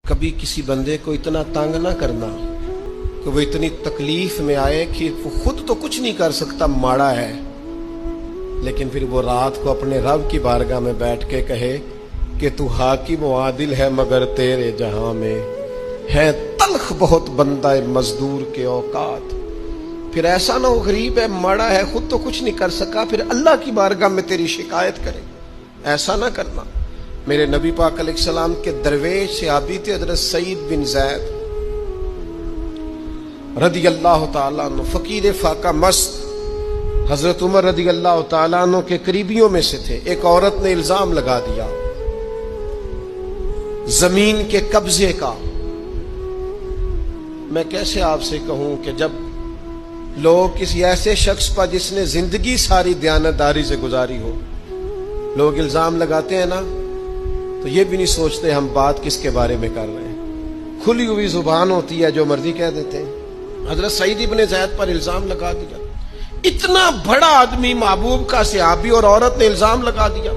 کبھی کسی بندے کو اتنا تنگ نہ کرنا کہ وہ اتنی تکلیف میں آئے کہ وہ خود تو کچھ نہیں کر سکتا، ماڑا ہے، لیکن پھر وہ رات کو اپنے رب کی بارگاہ میں بیٹھ کے کہے کہ تو حاکم و عادل ہے مگر تیرے جہاں میں ہے تلخ بہت بندہ مزدور کے اوقات۔ پھر ایسا نہ ہو غریب ہے، ماڑا ہے، خود تو کچھ نہیں کر سکا، پھر اللہ کی بارگاہ میں تیری شکایت کرے۔ ایسا نہ کرنا۔ میرے نبی پاک علیہ السلام کے درویش صحابی تھے حضرت سعید بن زید رضی اللہ تعالیٰ عنہ، فقیر فاقہ مست، حضرت عمر رضی اللہ تعالیٰ عنہ کے قریبیوں میں سے تھے۔ ایک عورت نے الزام لگا دیا زمین کے قبضے کا۔ میں کیسے آپ سے کہوں کہ جب لوگ کسی ایسے شخص پر جس نے زندگی ساری دیانتداری سے گزاری ہو، لوگ الزام لگاتے ہیں نا، تو یہ بھی نہیں سوچتے ہم بات کس کے بارے میں کر رہے ہیں، کھلی ہوئی زبان ہوتی ہے، جو مرضی کہہ دیتے ہیں۔ حضرت سعید بن زید پر الزام لگا دیا، اتنا بڑا آدمی، محبوب کا صحابی، اور عورت نے الزام لگا دیا۔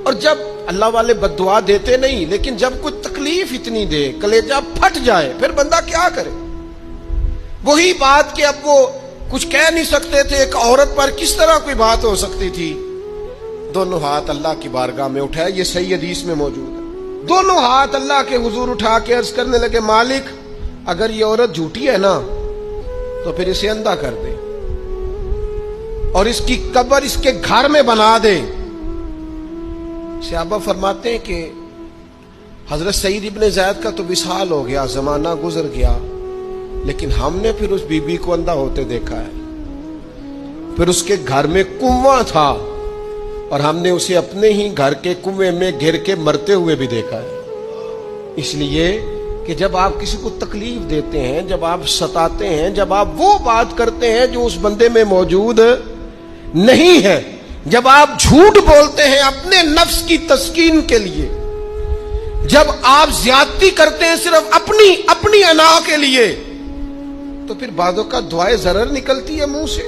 اور جب اللہ والے بد دعا دیتے نہیں، لیکن جب کوئی تکلیف اتنی دے، کلیجہ پھٹ جائے، پھر بندہ کیا کرے؟ وہی بات کہ اب وہ کچھ کہہ نہیں سکتے تھے، ایک عورت پر کس طرح کوئی بات ہو سکتی تھی؟ دونوں ہاتھ اللہ کی بارگاہ میں اٹھائے، یہ صحیح حدیث میں موجود ہے۔ دونوں ہاتھ اللہ کے حضور اٹھا کے عرض کرنے لگے، مالک اگر یہ عورت جھوٹی ہے نا تو پھر اسے اندھا کر دے اور اس کی قبر اس کے گھر میں بنا دے۔ صحابہ فرماتے ہیں کہ حضرت سعید ابن زید کا تو وصال ہو گیا، زمانہ گزر گیا، لیکن ہم نے پھر اس بی بی کو اندھا ہوتے دیکھا ہے۔ پھر اس کے گھر میں کنواں تھا اور ہم نے اسے اپنے ہی گھر کے کنویں میں گر کے مرتے ہوئے بھی دیکھا ہے۔ اس لیے کہ جب آپ کسی کو تکلیف دیتے ہیں، جب آپ ستاتے ہیں، جب آپ وہ بات کرتے ہیں جو اس بندے میں موجود نہیں ہے، جب آپ جھوٹ بولتے ہیں اپنے نفس کی تسکین کے لیے، جب آپ زیادتی کرتے ہیں صرف اپنی انا کے لیے، تو پھر بعضوں کا دعائے ضرر نکلتی ہے منہ سے۔